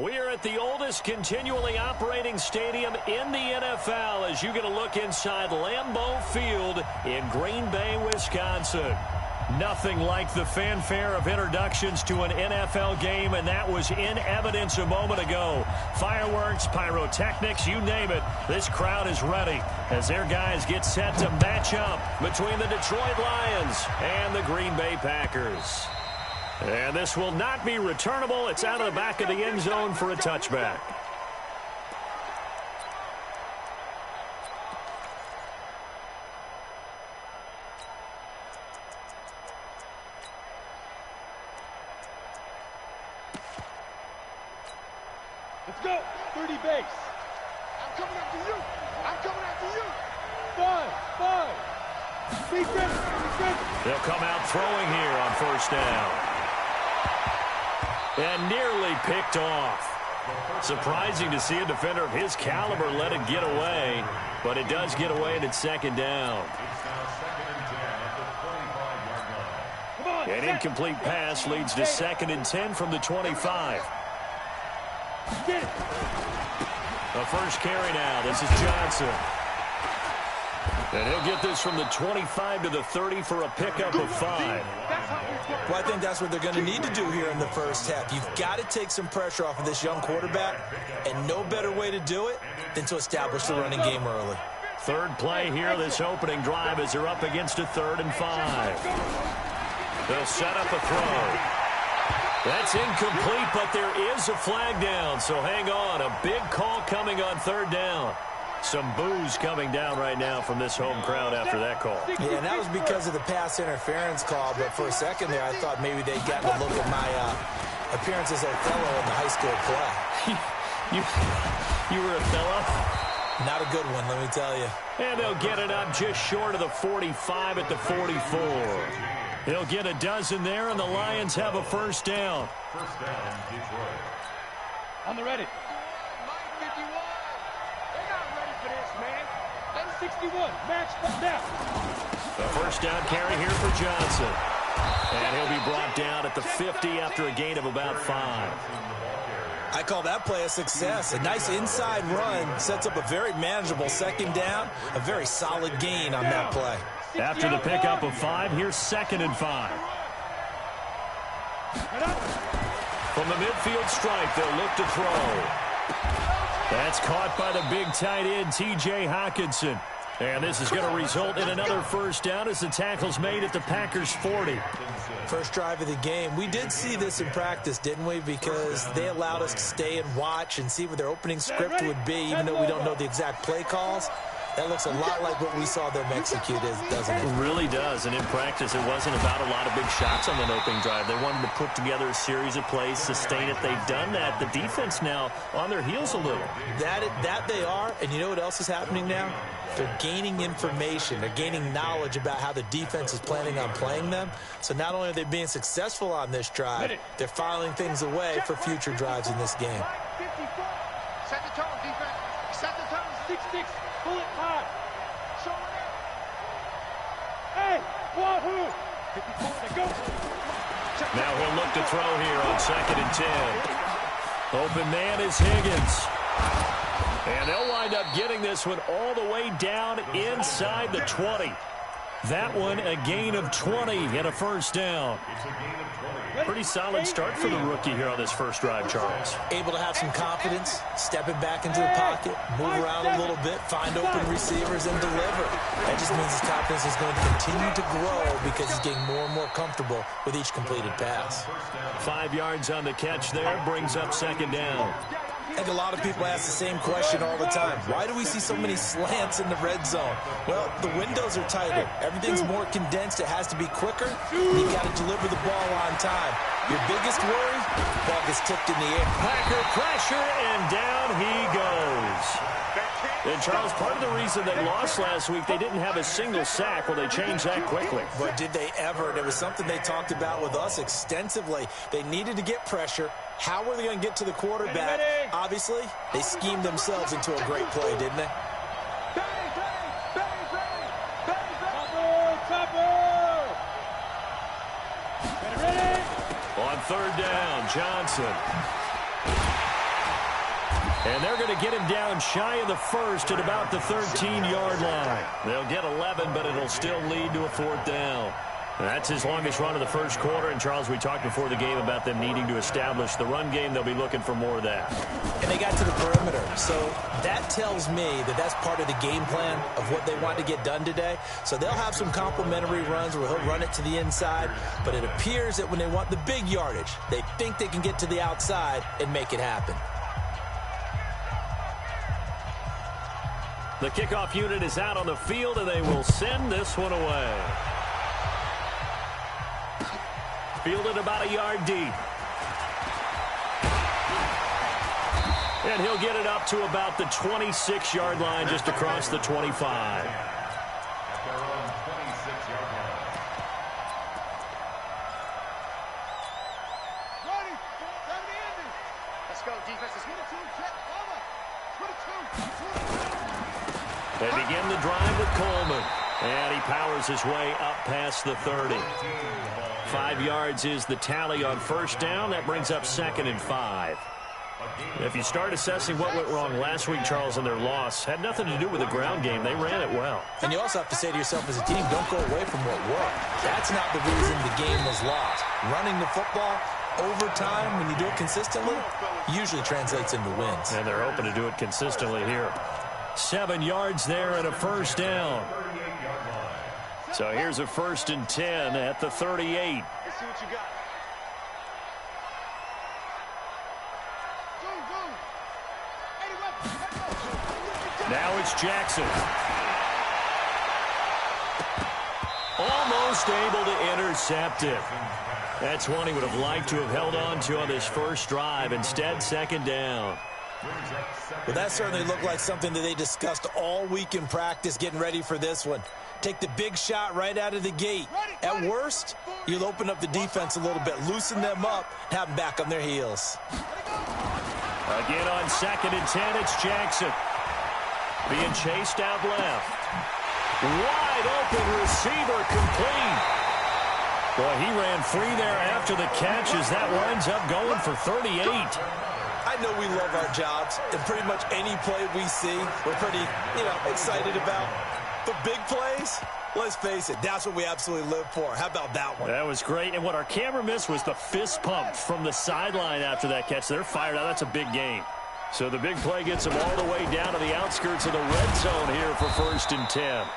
We are at the oldest continually operating stadium in the NFL as you get a look inside Lambeau Field in Green Bay, Wisconsin. Nothing like the fanfare of introductions to an NFL game, and that was in evidence a moment ago. Fireworks, pyrotechnics, you name it. This crowd is ready as their guys get set to match up between the Detroit Lions and the Green Bay Packers. And this will not be returnable. It's out of the back of the end zone for a touchback. Let's go. 30 base. I'm coming after you. I'm coming after you. 5. Defense. They'll come out throwing here on first down. And nearly picked off. Surprising to see a defender of his caliber let it get away, but it does get away and it's second down. An incomplete pass leads to 2nd and 10 from the 25. The first carry now. This is Johnson. And he'll get this from the 25 to the 30 for a pickup of 5. Well, I think that's what they're going to need to do here in the first half. You've got to take some pressure off of this young quarterback, and no better way to do it than to establish the running game early. Third play here, this opening drive, as they're up against a 3rd and 5. They'll set up a throw. That's incomplete, but there is a flag down, so hang on. A big call coming on 3rd down. Some boos coming down right now from this home crowd after that call. Yeah, and that was because of the pass interference call, but for a second there, I thought maybe they'd gotten a look at my appearance as Othello in the high school play. You were Othello? Not a good one, let me tell you. And they'll get it up just short of the 45 at the 44. He'll get a dozen there, and the Lions have a first down. First down, Detroit. On the ready. 61, match down. The first down carry here for Johnson. And he'll be brought down at the 50 after a gain of about 5. I call that play a success. A nice inside run sets up a very manageable 2nd down. A very solid gain on that play. After the pickup of 5, here's 2nd and 5. From the midfield stripe, they'll look to throw. That's caught by the big tight end, T.J. Hockenson. And this is going to result in another first down as the tackle's made at the Packers' 40. First drive of the game. We did see this in practice, didn't we? Because they allowed us to stay and watch and see what their opening script would be, even though we don't know the exact play calls. That looks a lot like what we saw them execute, doesn't it? It really does. And in practice, it wasn't about a lot of big shots on that opening drive. They wanted to put together a series of plays, sustain it. They've done that. The defense now on their heels a little. That they are. And you know what else is happening now? They're gaining information. They're gaining knowledge about how the defense is planning on playing them. So not only are they being successful on this drive, they're filing things away for future drives in this game. Set the tone, defense. Set the tone. 6-6. Pull it high. Show it up. Hey, wahoo. 54 to go. Now he'll look to throw here on 2nd and 10. Open man is Higgins. And they'll wind up getting this one all the way down inside the 20. That one a gain of 20 and a first down. Pretty solid start for the rookie here on this first drive, Charles. Able to have some confidence, stepping back into the pocket, move around a little bit, find open receivers, and deliver. That just means his confidence is going to continue to grow because he's getting more and more comfortable with each completed pass. 5 yards on the catch there, brings up 2nd down. I think a lot of people ask the same question all the time. Why do we see so many slants in the red zone? Well, the windows are tighter. Everything's more condensed. It has to be quicker. And you've got to deliver the ball on time. Your biggest worry, the ball gets tipped in the air. Packer pressure, and down he goes. And, Charles, part of the reason they lost last week, they didn't have a single sack. Well, they changed that quickly. But did they ever? And it was something they talked about with us extensively. They needed to get pressure. How were they going to get to the quarterback? Obviously, they schemed themselves into a great play, didn't they? On 3rd down, Johnson. And they're going to get him down shy of the first at about the 13-yard line. They'll get 11, but it'll still lead to a 4th down. That's his longest run of the first quarter. And, Charles, we talked before the game about them needing to establish the run game. They'll be looking for more of that. And they got to the perimeter. So that tells me that that's part of the game plan of what they want to get done today. So they'll have some complementary runs where he'll run it to the inside. But it appears that when they want the big yardage, they think they can get to the outside and make it happen. The kickoff unit is out on the field, and they will send this one away. Fielded about a yard deep. And he'll get it up to about the 26-yard line, just across the 25. Let's go, defense. They begin the drive with Coleman. And he powers his way up past the 30. 5 yards is the tally on first down. That brings up 2nd and 5. If you start assessing what went wrong last week, Charles, in their loss, had nothing to do with the ground game. They ran it well. And you also have to say to yourself as a team, don't go away from what worked. That's not the reason the game was lost. Running the football over time, when you do it consistently, usually translates into wins. And they're hoping to do it consistently here. 7 yards there and a first down. So here's a 1st and 10 at the 38. Let's see what you got. Now it's Jackson. Almost able to intercept it. That's one he would have liked to have held on to on this first drive. Instead, 2nd down. Well, that certainly looked like something that they discussed all week in practice getting ready for this one. Take the big shot right out of the gate. At worst, you'll open up the defense a little bit, loosen them up, have them back on their heels. Again on 2nd and 10, it's Jackson. Being chased out left. Wide open receiver complete. Boy, he ran free there after the catch as that winds up going for 38. I know we love our jobs, and pretty much any play we see, we're pretty, excited about. The big plays, let's face it, that's what we absolutely live for. How about that one? That was great, and what our camera missed was the fist pump from the sideline after that catch. They're fired out. That's a big game. So the big play gets them all the way down to the outskirts of the red zone here for 1st and 10.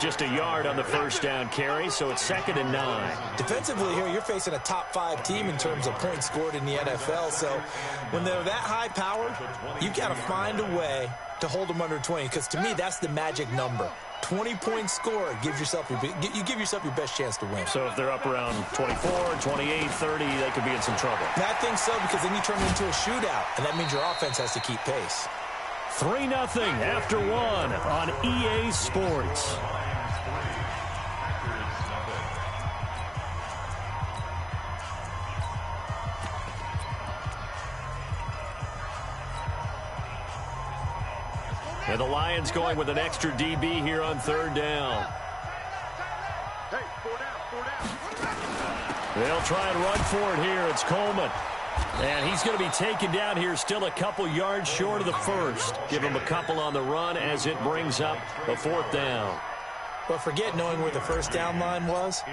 Just a yard on the first down carry, so it's 2nd and 9. Defensively here, you're facing a top 5 team in terms of points scored in the NFL. So when they're that high powered, you've got to find a way to hold them under 20, because to me, that's the magic number. 20 points scored gives yourself you give yourself your best chance to win. So if they're up around 24, 28, 30, they could be in some trouble. I think so, because then you turn it into a shootout, and that means your offense has to keep pace. 3-0 after 1 on EA Sports. And the Lions going with an extra DB here on 3rd down. Hey, 4 down. They'll try and run for it here. It's Coleman. And he's going to be taken down here, still a couple yards short of the first. Give him a couple on the run as it brings up a 4th down. But forget knowing where the first down line was.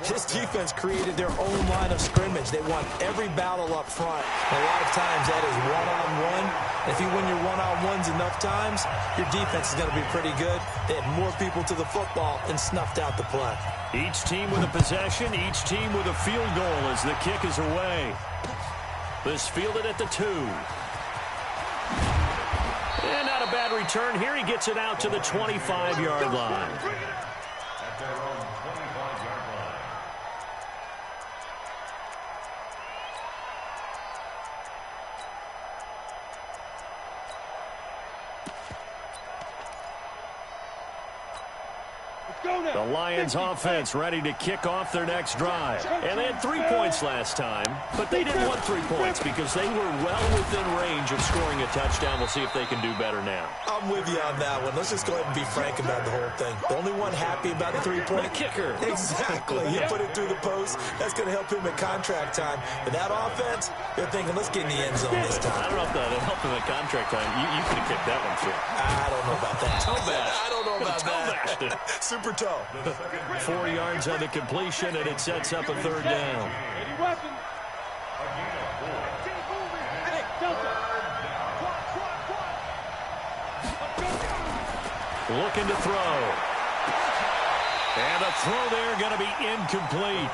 This defense created their own line of scrimmage. They won every battle up front. And a lot of times that is one-on-one. If you win your one-on-ones enough times, your defense is going to be pretty good. They had more people to the football and snuffed out the play. Each team with a possession, each team with a field goal as the kick is away. This fielded at the 2. And not a bad return here. He gets it out to the 25-yard line. The Lions offense ready to kick off their next drive. And they had 3 points last time, but they didn't want 3 points because they were well within range of scoring a touchdown. We'll see if they can do better now. I'm with you on that one. Let's just go ahead and be frank about the whole thing. The only one happy about the 3-point kicker. Exactly. You put it through the post. That's going to help him at contract time. But that offense, they're thinking, let's get in the end zone this time. I don't know if that'll help him at contract time. You could have kicked that one, too. I don't know about that. Toe bash. I don't know about that. Super toe. 4 yards on the completion, and it sets up a 3rd down. Looking to throw. And a throw there going to be incomplete.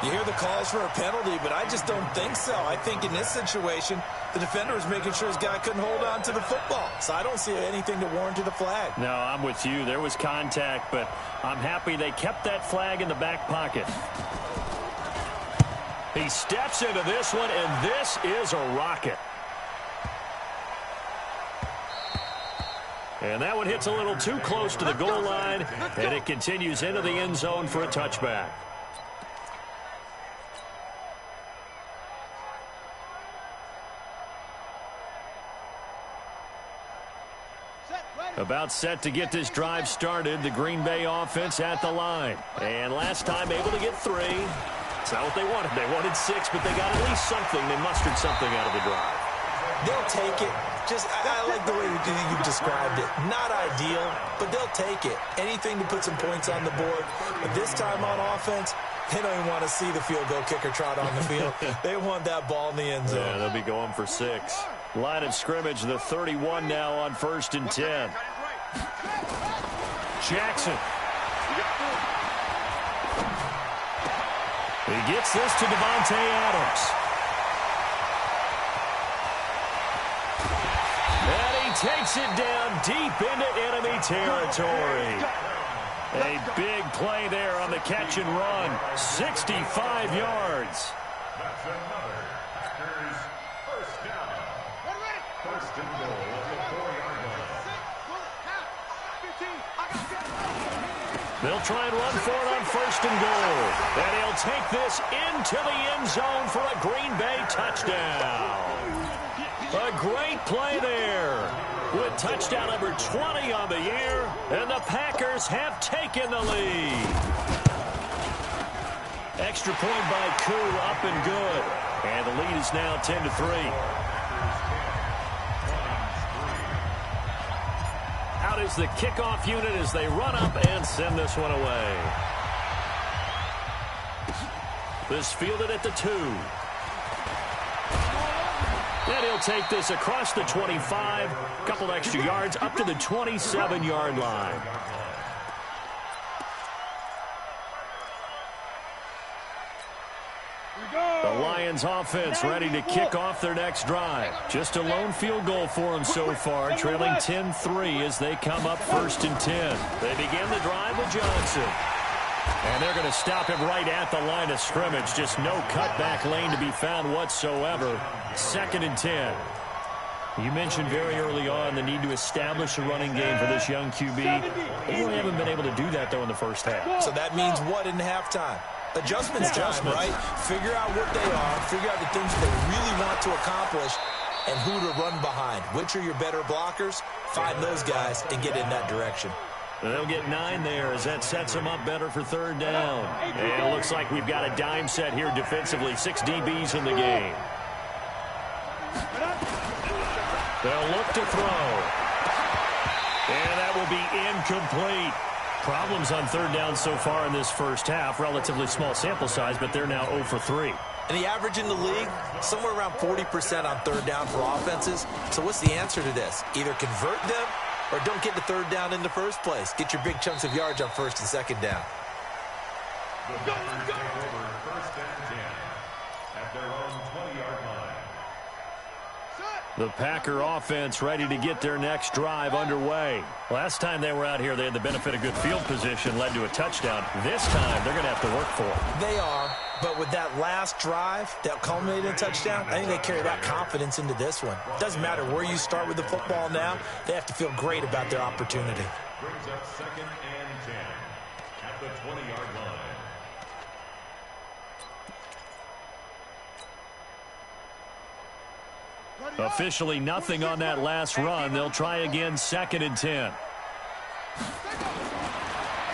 You hear the calls for a penalty, but I just don't think so. I think in this situation, the defender was making sure his guy couldn't hold on to the football. So I don't see anything to warrant a flag. No, I'm with you. There was contact, but I'm happy they kept that flag in the back pocket. He steps into this one, and this is a rocket. And that one hits a little too close to the goal line, and it continues into the end zone for a touchback. About set to get this drive started, the Green Bay offense at the line. And last time able to get 3. It's not what they wanted. They wanted 6, but they got at least something. They mustered something out of the drive. They'll take it. I like the way you described it. Not ideal, but they'll take it. Anything to put some points on the board. But this time on offense, they don't even want to see the field goal kicker trot on the field. They want that ball in the end zone. Yeah, they'll be going for 6. Line of scrimmage, the 31 now on 1st and 10. Jackson. He gets this to Devontae Adams. And he takes it down deep into enemy territory. A big play there on the catch and run. 65 yards. That's another Packers first down. First and goal at the 4-yard line. They'll try and run for it on 1st and goal. And he'll take this into the end zone for a Green Bay touchdown. A great play there with touchdown number 20 on the year, and the Packers have taken the lead. Extra point by Koo, up and good. And the lead is now 10-3. Out is the kickoff unit as they run up and send this one away. This fielded at the 2. And he'll take this across the 25, couple extra yards up to the 27-yard line. The Lions offense ready to kick off their next drive. Just a lone field goal for them so far, trailing 10-3 as they come up 1st and 10. They begin the drive with Johnson. And they're going to stop him right at the line of scrimmage. Just no cutback lane to be found whatsoever. 2nd and 10. You mentioned very early on the need to establish a running game for this young QB. They really haven't been able to do that, though, in the first half. So that means what in halftime? Adjustments time, right? Figure out what they are. Figure out the things they really want to accomplish and who to run behind. Which are your better blockers? Find those guys and get in that direction. They'll get 9 there as that sets them up better for 3rd down. And it looks like we've got a dime set here defensively. 6 DBs in the game. They'll look to throw. And that will be incomplete. Problems on 3rd down so far in this first half. Relatively small sample size, but they're now 0 for 3. And the average in the league, somewhere around 40% on 3rd down for offenses. So what's the answer to this? Either convert them or don't get the 3rd down in the first place. Get your big chunks of yards on 1st and 2nd down. The Packers take over 1st and 10 at their own 20-yard line. The Packer offense ready to get their next drive underway. Last time they were out here, they had the benefit of good field position, led to a touchdown. This time, they're going to have to work for it. They are, but with that last drive that culminated in a touchdown, I think they carry that confidence into this one. Doesn't matter where you start with the football now, they have to feel great about their opportunity. Brings up 2nd and 10. at the 20-yard line. Officially nothing on that last run. They'll try again, 2nd and 10.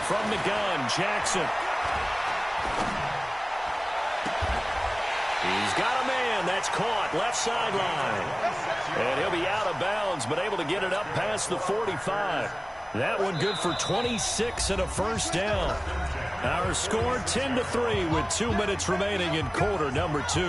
From the gun, Jackson. He's got a man. That's caught. Left sideline. And he'll be out of bounds, but able to get it up past the 45. That one good for 26 and a first down. Our score 10-3 with 2 minutes remaining in quarter number 2.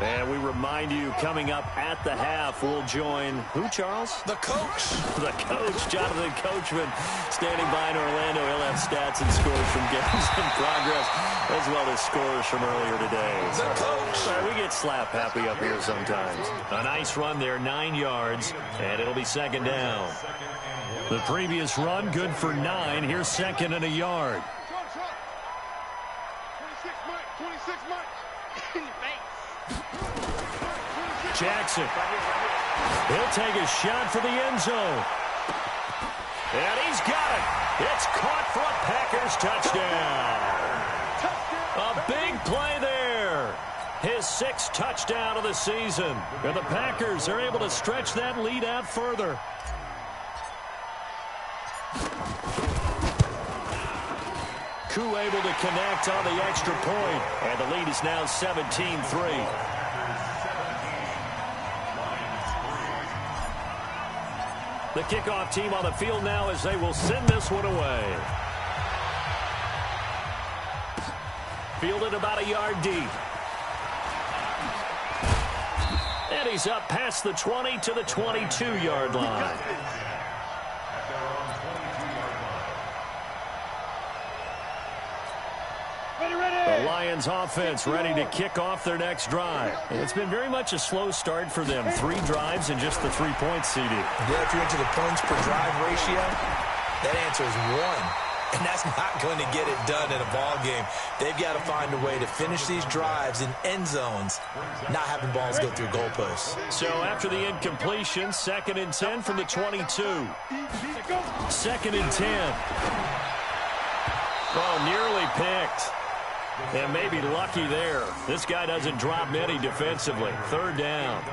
And we remind you, coming up at the half, we'll join who, Charles? The coach. The coach, Jonathan Coachman, standing by in Orlando. He'll have stats and scores from games in progress, as well as scores from earlier today. The coach. We get slap happy up here sometimes. A nice run there, 9 yards, and it'll be 2nd down. The previous run, good for 9. Here's 2nd and a yard. 26 Mike. In your face. Jackson. He'll take a shot for the end zone. And he's got it. It's caught for a Packers touchdown. A big play there. His 6th touchdown of the season. And the Packers are able to stretch that lead out further. Koo able to connect on the extra point. And the lead is now 17-3. The kickoff team on the field now as they will send this one away. Fielded about a yard deep. And he's up past the 20 to the 22-yard line. The Lions offense ready to kick off their next drive. It's been very much a slow start for them. 3 drives and just the 3-point CD. Yeah, if you're into the points per drive ratio, that answer is 1. And that's not going to get it done in a ball game. They've got to find a way to finish these drives in end zones, not having balls go through goalposts. So after the incompletion, 2nd and 10 from the 22. 2nd and 10. Oh, nearly picked. And maybe lucky there. This guy doesn't drop many defensively. 3rd down.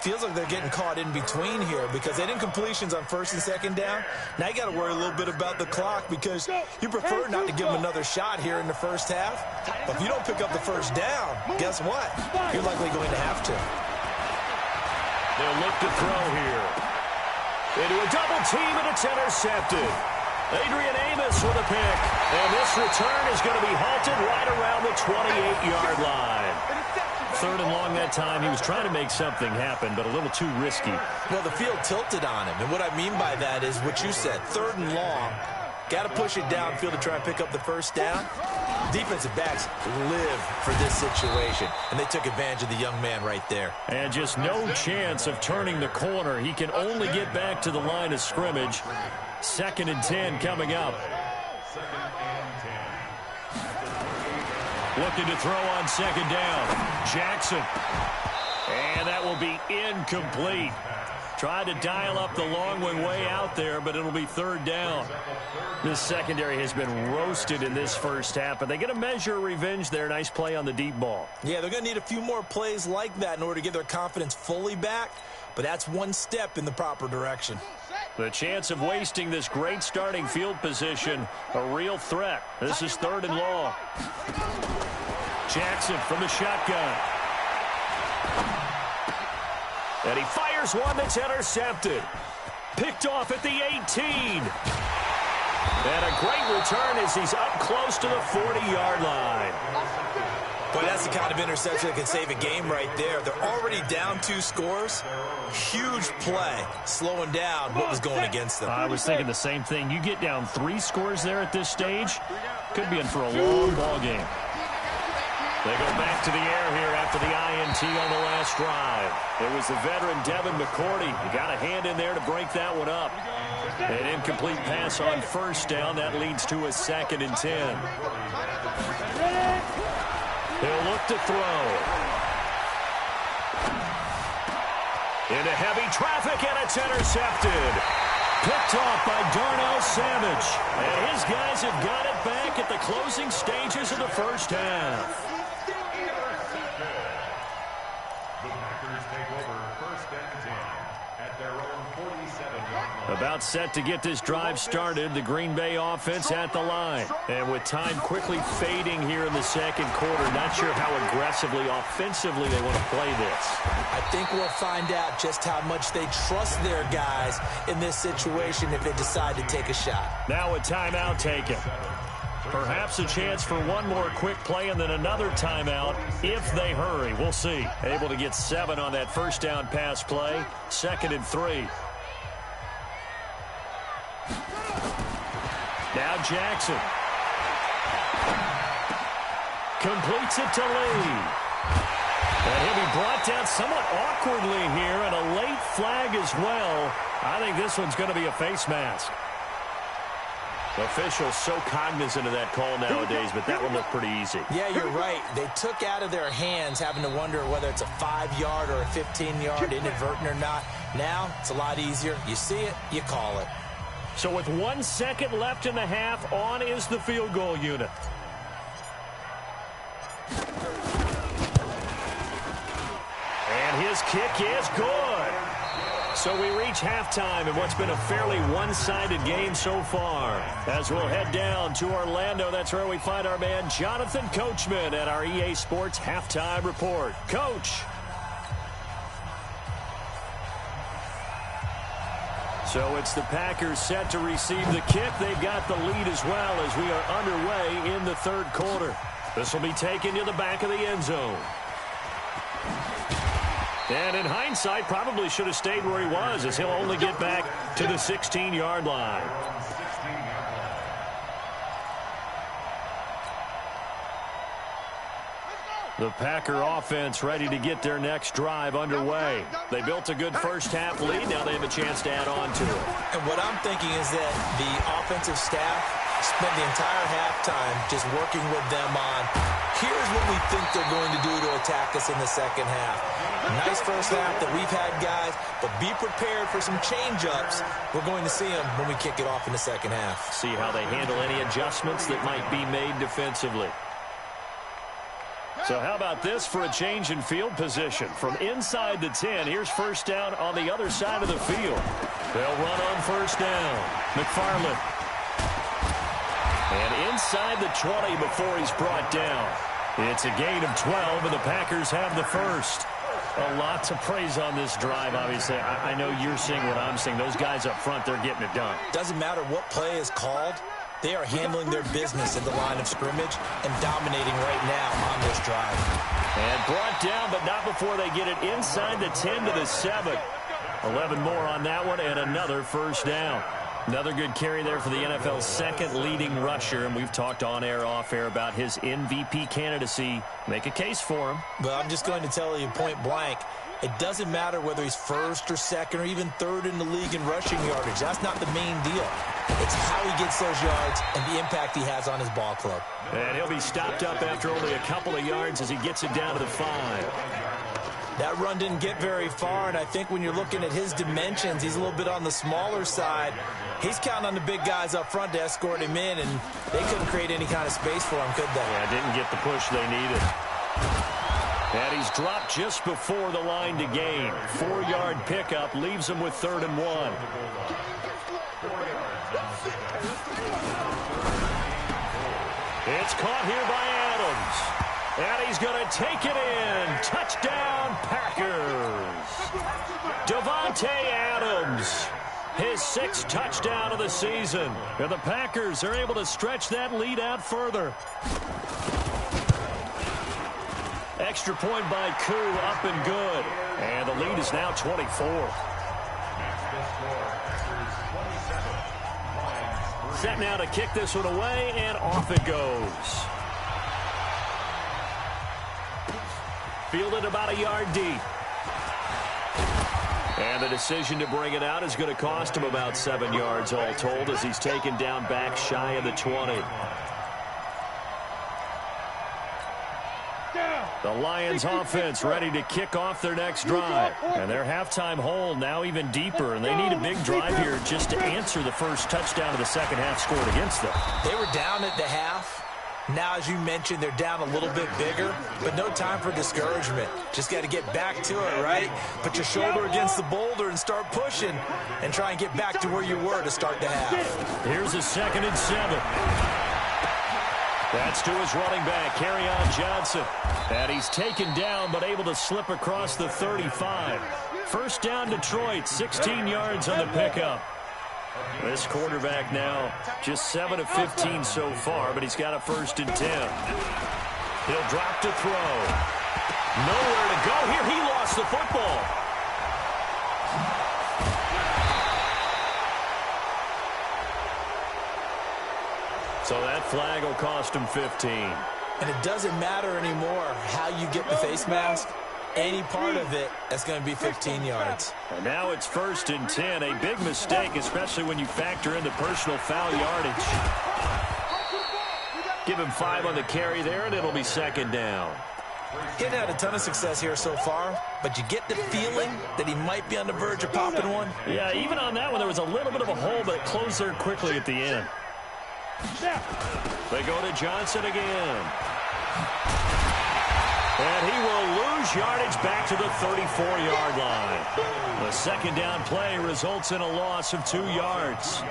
Feels like they're getting caught in between here because they didn't completions on 1st and 2nd down. Now you got to worry a little bit about the clock because you prefer not to give them another shot here in the first half. But if you don't pick up the 1st down, guess what? You're likely going to have to. They'll look to throw here. Into a double team, and it's intercepted. Adrian Amos with a pick. And this return is going to be halted right around the 28-yard line. 3rd and long that time. He was trying to make something happen, but a little too risky. Well, the field tilted on him. And what I mean by that is what you said. 3rd and long. Got to push it downfield to try and pick up the 1st down. Defensive backs live for this situation, and they took advantage of the young man right there. And just no chance of turning the corner. He can only get back to the line of scrimmage. 2nd and 10 coming up. Looking to throw on 2nd down. Jackson. And that will be incomplete. Tried to dial up the long one way out there, but it'll be 3rd down. This secondary has been roasted in this first half, but they get a measure of revenge there. Nice play on the deep ball. Yeah, they're going to need a few more plays like that in order to get their confidence fully back, but that's one step in the proper direction. The chance of wasting this great starting field position, a real threat. This is 3rd and long. Jackson from the shotgun. And he fires one that's intercepted. Picked off at the 18. And a great return as he's up close to the 40-yard line. Boy, that's the kind of interception that can save a game right there. They're already down 2 scores. Huge play, slowing down what was going against them. I was thinking the same thing. You get down 3 scores there at this stage, could be in for a long ball game. They go back to the air here after the INT on the last drive. It was the veteran Devin McCourty. He got a hand in there to break that one up. An incomplete pass on 1st down. That leads to a 2nd and 10. He'll look to throw. Into heavy traffic, and it's intercepted. Picked off by Darnell Savage. And his guys have got it back at the closing stages of the first half. The Packers take over 1st and 10 at their own 47-yard line. About set to get this drive started, the Green Bay offense at the line. And with time quickly fading here in the second quarter, not sure how aggressively, offensively they want to play this. I think we'll find out just how much they trust their guys in this situation if they decide to take a shot. Now a timeout taken. Perhaps a chance for one more quick play and then another timeout if they hurry. We'll see. Able to get 7 on that first down pass play. 2nd and 3. Now Jackson. Completes it to Lee. And he'll be brought down somewhat awkwardly here, and a late flag as well. I think this one's going to be a face mask. Officials so cognizant of that call nowadays, but that one looked pretty easy. Yeah, you're right. They took out of their hands having to wonder whether it's a 5-yard or a 15-yard, inadvertent or not. Now, it's a lot easier. You see it, you call it. So with 1 second left in the half, on is the field goal unit. And his kick is good. So we reach halftime in what's been a fairly one-sided game so far. As we'll head down to Orlando, that's where we find our man Jonathan Coachman at our EA Sports Halftime Report. Coach. So it's the Packers set to receive the kick. They've got the lead as well as we are underway in the third quarter. This will be taken to the back of the end zone. And in hindsight, probably should have stayed where he was, as he'll only get back to the 16-yard line. The Packer offense ready to get their next drive underway. They built a good first-half lead. Now they have a chance to add on to it. And what I'm thinking is that the offensive staff spent the entire halftime just working with them on, here's what we think they're going to do to attack us in the second half. Nice first half that we've had, guys, but be prepared for some change-ups. We're going to see them when we kick it off in the second half. See how they handle any adjustments that might be made defensively. So how about this for a change in field position? From inside the 10, here's first down on the other side of the field. They'll run on first down. McFarland. And inside the 20 before he's brought down. It's a gain of 12, and the Packers have the first. A lot to praise on this drive, obviously. I know you're seeing what I'm seeing. Those guys up front, they're getting it done. Doesn't matter what play is called. They are handling their business at the line of scrimmage and dominating right now on this drive. And brought down, but not before they get it inside the 10 to the 7. 11 more on that one, and another first down. Another good carry there for the NFL's second leading rusher, and we've talked on air, off air about his MVP candidacy. Make a case for him. Well, I'm just going to tell you point blank, it doesn't matter whether he's first or second or even third in the league in rushing yardage. That's not the main deal. It's how he gets those yards and the impact he has on his ball club. And he'll be stopped up after only a couple of yards as he gets it down to the 5. That run didn't get very far, and I think when you're looking at his dimensions, he's a little bit on the smaller side. He's counting on the big guys up front to escort him in, and they couldn't create any kind of space for him, could they? Yeah, didn't get the push they needed. And he's dropped just before the line to gain. 4-yard pickup leaves him with 3rd and 1. It's caught here by Adams. And he's going to take it in. Touchdown, Packers. Davante Adams, his 6th touchdown of the season. And the Packers are able to stretch that lead out further. Extra point by Koo, up and good. And the lead is now 24. Set now to kick this one away, and off it goes. Fielded about a yard deep. And the decision to bring it out is going to cost him about 7 yards all told as he's taken down back shy of the 20. The Lions offense ready to kick off their next drive. And their halftime hole now even deeper, and they need a big drive here just to answer the first touchdown of the second half scored against them. They were down at the half. Now, as you mentioned, they're down a little bit bigger, but no time for discouragement. Just got to get back to it, right? Put your shoulder against the boulder and start pushing and try and get back to where you were to start the half. Here's a 2nd and 7. That's to his running back, Kerryon Johnson. And he's taken down but able to slip across the 35. First down, Detroit, 16 yards on the pickup. This quarterback now just 7 of 15 so far, but he's got a 1st and 10. He'll drop to throw. Nowhere to go here. He lost the football. So that flag will cost him 15. And it doesn't matter anymore how you get the face mask. Any part of it, that's going to be 15 yards. And now it's 1st and 10. A big mistake, especially when you factor in the personal foul yardage. Give him 5 on the carry there, and it'll be 2nd down. He hadn't had a ton of success here so far, but you get the feeling that he might be on the verge of popping one. Yeah, even on that one, there was a little bit of a hole, but it closed there quickly at the end. They go to Johnson again. And he will lose yardage back to the 34-yard line. The 2nd down play results in a loss of 2 yards.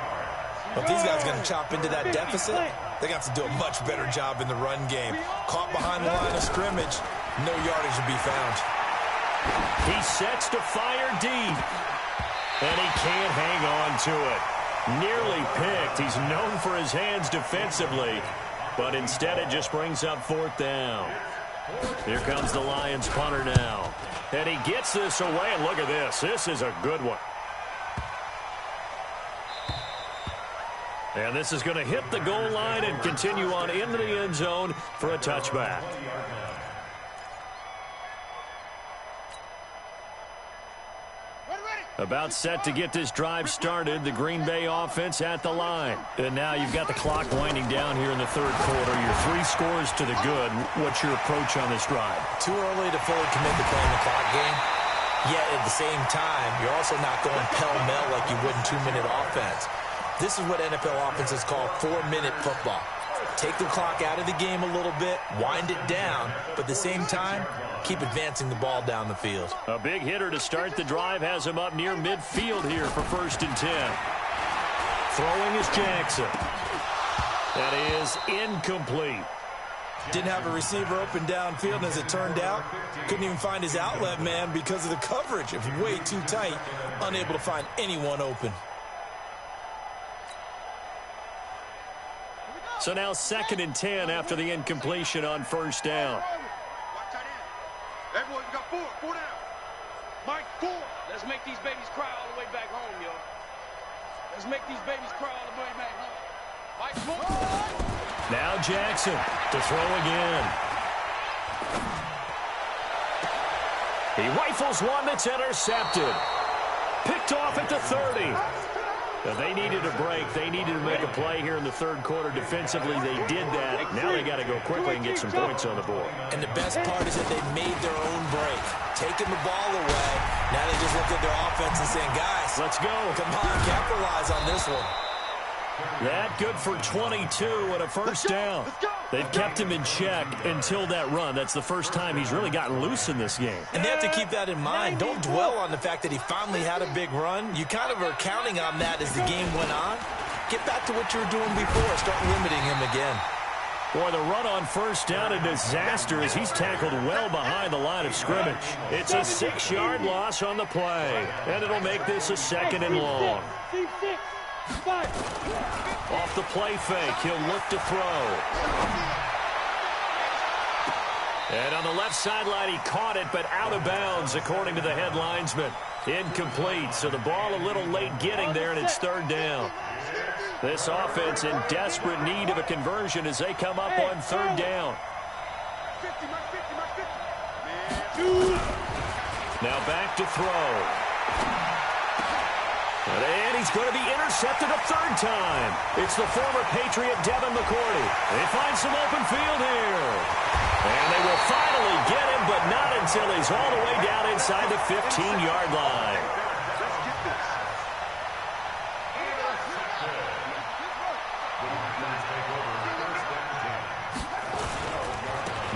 If these guys are going to chop into that deficit, they got to do a much better job in the run game. Caught behind the line of scrimmage, no yardage to be found. He sets to fire deep. And he can't hang on to it. Nearly picked. He's known for his hands defensively, but instead it just brings up 4th down. Here comes the Lions punter now. And he gets this away, and look at this. This is a good one. And this is going to hit the goal line and continue on into the end zone for a touchback. About set to get this drive started, the Green Bay offense at the line. And now you've got the clock winding down here in the 3rd quarter. Your 3 scores to the good. What's your approach on this drive? Too early to fully commit to playing the clock game. Yet at the same time, you're also not going pell-mell like you would in 2-minute offense. This is what NFL offenses call 4-minute football. Take the clock out of the game a little bit, wind it down, but at the same time, keep advancing the ball down the field. A big hitter to start the drive has him up near midfield here for 1st and 10. Throwing is Jackson. That is incomplete. Didn't have a receiver open downfield, and as it turned out, couldn't even find his outlet man because of the coverage. It was way too tight, unable to find anyone open. So now 2nd and 10 after the incompletion on 1st down. Everyone, you got 4 down. Mike, 4. Let's make these babies cry all the way back home, yo. Let's make these babies cry all the way back home. Mike, 4. Now Jackson to throw again. He rifles one that's intercepted. Picked off at the 30. They needed a break. They needed to make a play here in the 3rd quarter. Defensively, they did that. Now they got to go quickly and get some points on the board. And the best part is that they made their own break. Taking the ball away. Now they just look at their offense and saying, guys, let's go. Come on, capitalize on this one. That good for 22 and a 1st down. They've kept him in check until that run. That's the first time he's really gotten loose in this game. And they have to keep that in mind. Don't dwell on the fact that he finally had a big run. You kind of are counting on that as the game went on. Get back to what you were doing before. Start limiting him again. Boy, the run on 1st down, a disaster as he's tackled well behind the line of scrimmage. It's a 6-yard loss on the play, and it'll make this a 2nd and long. Off the play fake, he'll look to throw. And on the left sideline, he caught it, but out of bounds, according to the head linesman. Incomplete, so the ball a little late getting there, and it's 3rd down. This offense in desperate need of a conversion as they come up on 3rd down. Now back to throw. And he's going to be intercepted a 3rd time. It's the former Patriot Devin McCourty. They find some open field here. And they will finally get him, but not until he's all the way down inside the 15-yard line.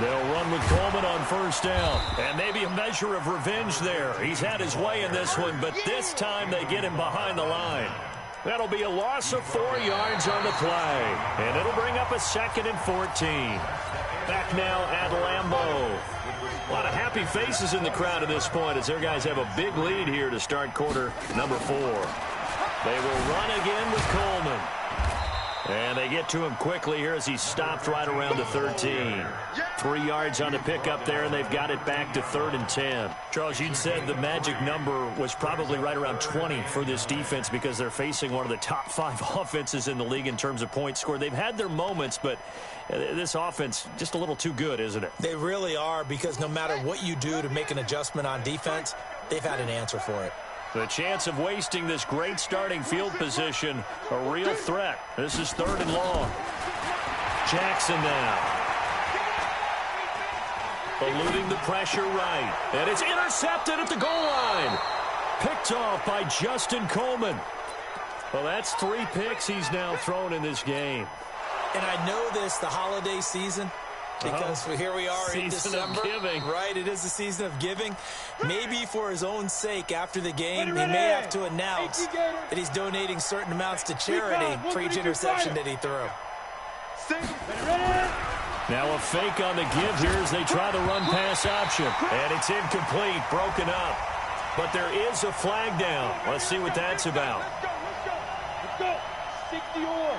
They'll run with Coleman on first down. And maybe a measure of revenge there. He's had his way in this one, but this time they get him behind the line. That'll be a loss of 4 yards on the play. And it'll bring up a 2nd and 14. Back now at Lambeau. A lot of happy faces in the crowd at this point as their guys have a big lead here to start quarter number 4. They will run again with Coleman. And they get to him quickly here as he stopped right around the 13. 3 yards on the pickup there, and they've got it back to 3rd and 10. Charles, you'd said the magic number was probably right around 20 for this defense because they're facing one of the top 5 offenses in the league in terms of points scored. They've had their moments, but this offense just a little too good, isn't it? They really are, because no matter what you do to make an adjustment on defense, they've had an answer for it. The chance of wasting this great starting field position, a real threat. This is 3rd and long. Jackson now. Eluding the pressure right. And it's intercepted at the goal line. Picked off by Justin Coleman. Well, that's 3 picks he's now thrown in this game. And I know this, the holiday season, because here we are in December. Right, it is the season of giving. Maybe for his own sake, after the game, he may have to announce that he's donating certain amounts to charity for each interception that he threw. Now a fake on the give here as they try the run-pass option. And it's incomplete, broken up. But there is a flag down. Let's see what that's about. Let's go. 60-on.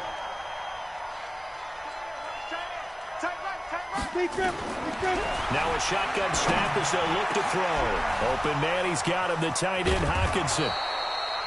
Now a shotgun snap as they'll look to throw. Open man, he's got him, the tight end Hockenson.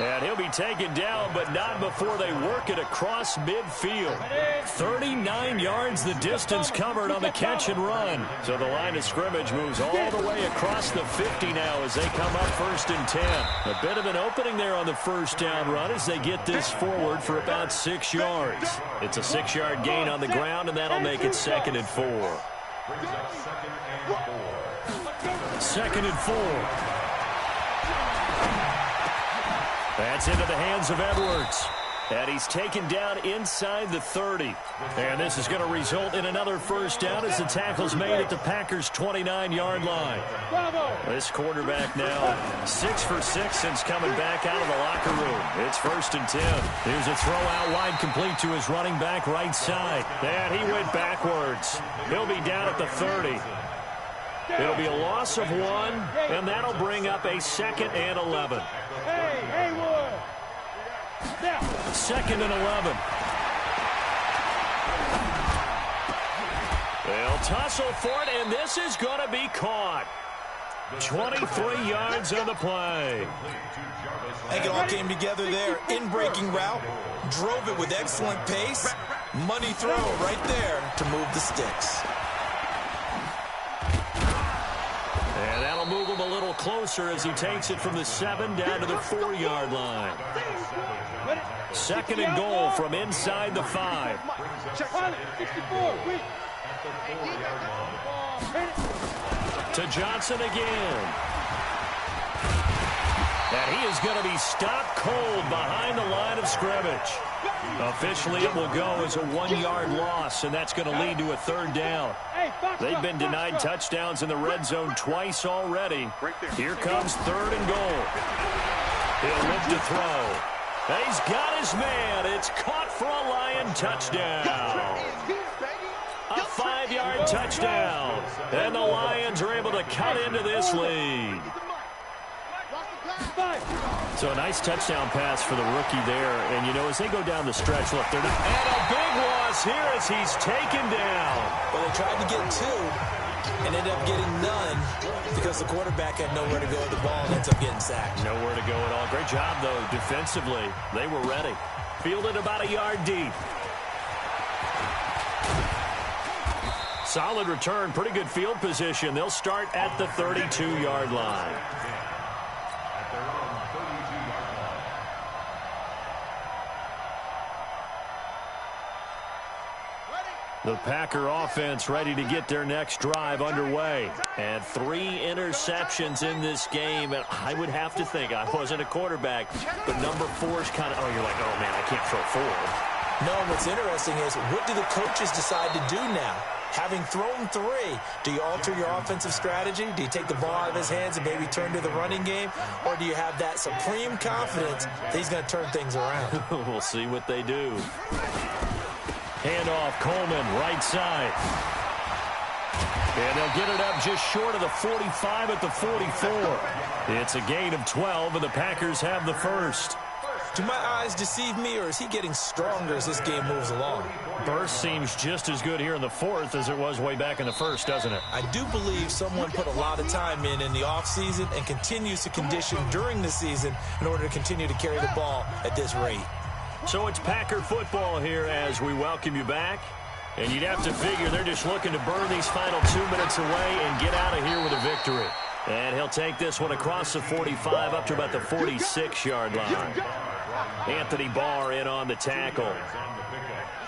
And he'll be taken down, but not before they work it across midfield. 39 yards the distance covered on the catch and run. So the line of scrimmage moves all the way across the 50 now as they come up 1st and 10. A bit of an opening there on the first down run as they get this forward for about 6 yards. It's a 6-yard gain on the ground, and that'll make it 2nd and 4. 2nd and 4. That's into the hands of Edwards. And he's taken down inside the 30. And this is going to result in another first down as the tackle's made at the Packers' 29-yard line. This quarterback now 6 for 6 since coming back out of the locker room. It's 1st and 10. Here's a throw out wide complete to his running back right side. And he went backwards. He'll be down at the 30. It'll be a loss of 1, and that'll bring up a 2nd and 11. Hey, Wood. 2nd and 11. They'll tussle for it, and this is going to be caught. 23 yards on the play. I think it all came together there. In-breaking route, drove it with excellent pace. Money throw right there to move the sticks. And that'll move him a little closer as he takes it from the 7 down to the 4-yard line. 2nd and goal from inside the 5. To Johnson again. And he is going to be stopped cold behind the line of scrimmage. Officially, it will go as a 1-yard loss, and that's going to lead to a 3rd down. They've been denied touchdowns in the red zone twice already. Here comes 3rd and goal. He'll look to throw. He's got his man. It's caught for a Lion touchdown. A 5-yard touchdown. And the Lions are able to cut into this lead. So a nice touchdown pass for the rookie there. And, you know, as they go down the stretch, look, they're not... And a big loss here as he's taken down. Well, they tried to get 2 and ended up getting none because the quarterback had nowhere to go with the ball and ends up getting sacked. Nowhere to go at all. Great job, though, defensively. They were ready. Fielded about a yard deep. Solid return, pretty good field position. They'll start at the 32-yard line. The Packer offense ready to get their next drive underway. And 3 interceptions in this game. And I would have to think, I wasn't a quarterback, but number 4 is kind of, oh, you're like, oh, man, I can't throw 4. No, what's interesting is, what do the coaches decide to do now? Having thrown 3, do you alter your offensive strategy? Do you take the ball out of his hands and maybe turn to the running game? Or do you have that supreme confidence that he's going to turn things around? We'll see what they do. Handoff, Coleman, right side. And they'll get it up just short of the 45 at the 44. It's a gain of 12, and the Packers have the first. Do my eyes deceive me, or is he getting stronger as this game moves along? Burst seems just as good here in the 4th as it was way back in the 1st, doesn't it? I do believe someone put a lot of time in the offseason and continues to condition during the season in order to continue to carry the ball at this rate. So it's Packer football here as we welcome you back. And you'd have to figure they're just looking to burn these final 2 minutes away and get out of here with a victory. And he'll take this one across the 45 up to about the 46-yard line. Anthony Barr in on the tackle.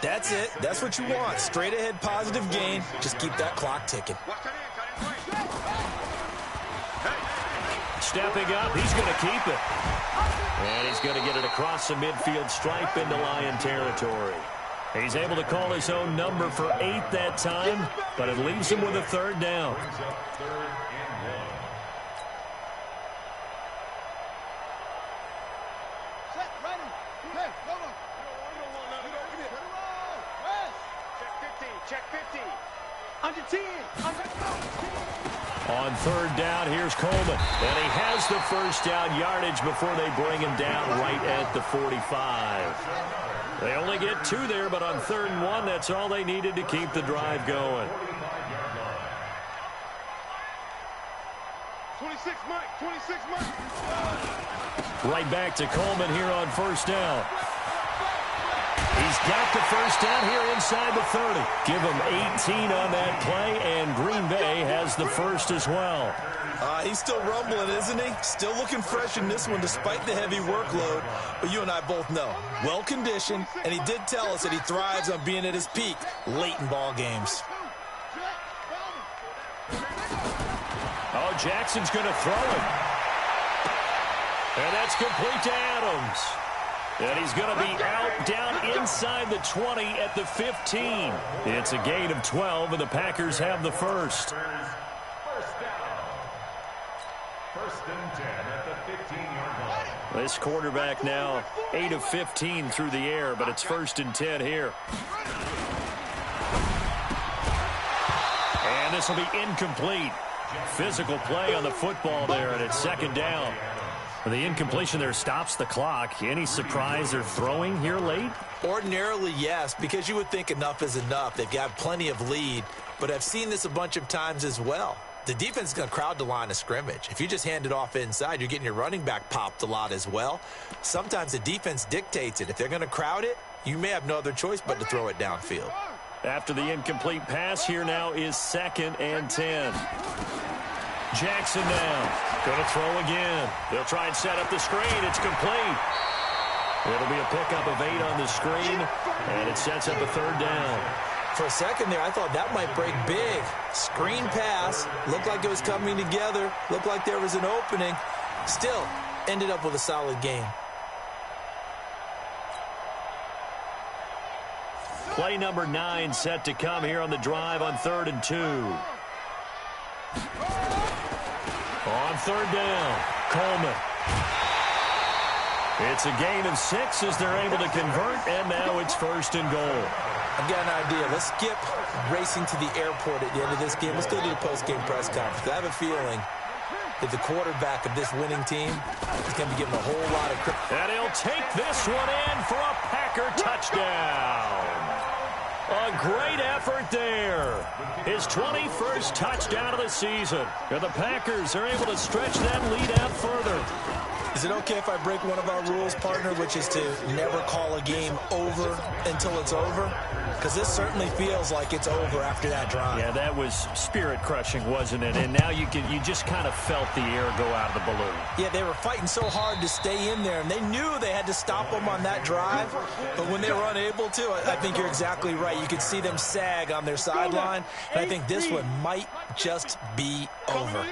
That's it. That's what you want. Straight ahead positive gain. Just keep that clock ticking. Stepping up, he's going to keep it. And he's going to get it across the midfield stripe into Lion territory. He's able to call his own number for 8 that time, but it leaves him with a 3rd down. On 3rd down, here's Coleman. And he has the first down yardage before they bring him down right at the 45. They only get 2 there, but on 3rd and 1, that's all they needed to keep the drive going. 26, Mike. 26, Mike. Right back to Coleman here on 1st down. He's got the first down here inside the 30. Give him 18 on that play, and Green Bay has the first as well. He's still rumbling, isn't he? Still looking fresh in this one despite the heavy workload. But you and I both know, well-conditioned, and he did tell us that he thrives on being at his peak late in ball games. Oh, Jackson's going to throw it. And that's complete to Adams. And he's going to be out down inside the 20 at the 15. It's a gain of 12, and the Packers have the first. First and 10 at the 15-yard line. This quarterback now 8 of 15 through the air, but it's 1st and 10 here. And this will be incomplete. Physical play on the football there, and it's 2nd down. The incompletion there stops the clock. Any surprise they're throwing here late? Ordinarily, yes, because you would think enough is enough. They've got plenty of lead, but I've seen this a bunch of times as well. The defense is going to crowd the line of scrimmage. If you just hand it off inside, you're getting your running back popped a lot as well. Sometimes the defense dictates it. If they're going to crowd it, you may have no other choice but to throw it downfield. After the incomplete pass, here now is 2nd and 10. Jackson now. Going to throw again. They'll try and set up the screen. It's complete. It'll be a pickup of 8 on the screen, and it sets up a 3rd down. For a second there, I thought that might break big. Screen pass. Looked like it was coming together. Looked like there was an opening. Still, ended up with a solid game. Play number 9 set to come here on the drive on 3rd and 2. On 3rd down, Coleman. It's a gain of 6 as they're able to convert, and now it's 1st and goal. I've got an idea. Let's skip racing to the airport at the end of this game. Let's go to the post-game press conference. I have a feeling that the quarterback of this winning team is going to be given a whole lot of credit. And he'll take this one in for a Packer touchdown. A great effort there. His 21st touchdown of the season. And the Packers are able to stretch that lead out further. Is it okay if I break one of our rules, partner, which is to never call a game over until it's over? Because this certainly feels like it's over after that drive. Yeah, that was spirit-crushing, wasn't it? And now you just kind of felt the air go out of the balloon. Yeah, they were fighting so hard to stay in there, and they knew they had to stop them on that drive. But when they were unable to, I think you're exactly right. You could see them sag on their sideline, and I think this one might just be over.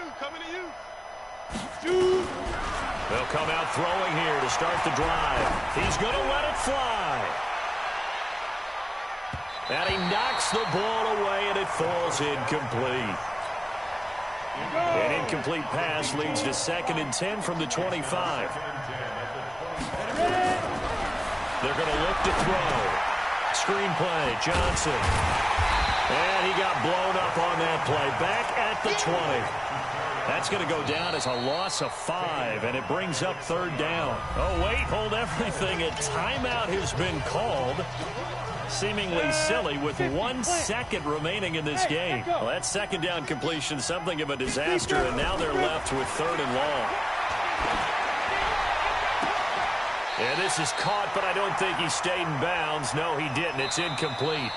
They'll come out throwing here to start the drive. He's going to let it fly. And he knocks the ball away, and it falls incomplete. An incomplete pass leads to 2nd and 10 from the 25. They're going to look to throw. Screenplay, Johnson. And he got blown up on that play. Back at the 20. That's going to go down as a loss of 5, and it brings up 3rd down. Oh, wait, hold everything. A timeout has been called. Seemingly silly with 1 second remaining in this game. Well, that 2nd down completion, something of a disaster, and now they're left with 3rd and long. And this is caught, but I don't think he stayed in bounds. No, he didn't. It's incomplete.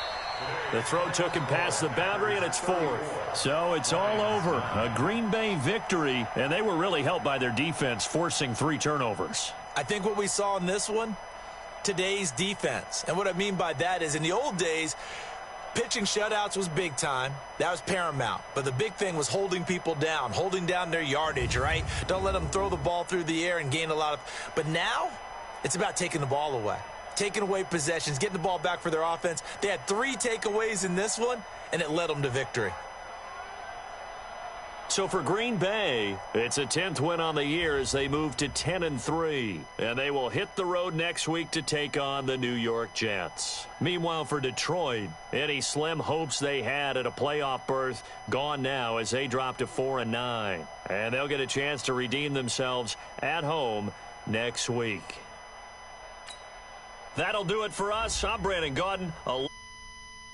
The throw took him past the boundary, and it's 4th. So it's all over. A Green Bay victory, and they were really helped by their defense, forcing 3 turnovers. I think what we saw in this one, today's defense. And what I mean by that is in the old days, pitching shutouts was big time. That was paramount. But the big thing was holding people down, holding down their yardage, right? Don't let them throw the ball through the air and gain a lot of... But now, it's about taking the ball away. Taking away possessions, getting the ball back for their offense. They had 3 takeaways in this one, and it led them to victory. So for Green Bay, it's a 10th win on the year as they move to 10-3. And they will hit the road next week to take on the New York Jets. Meanwhile, for Detroit, any slim hopes they had at a playoff berth gone now as they drop to 4-9. And they'll get a chance to redeem themselves at home next week. That'll do it for us. I'm Brandon Gaudin.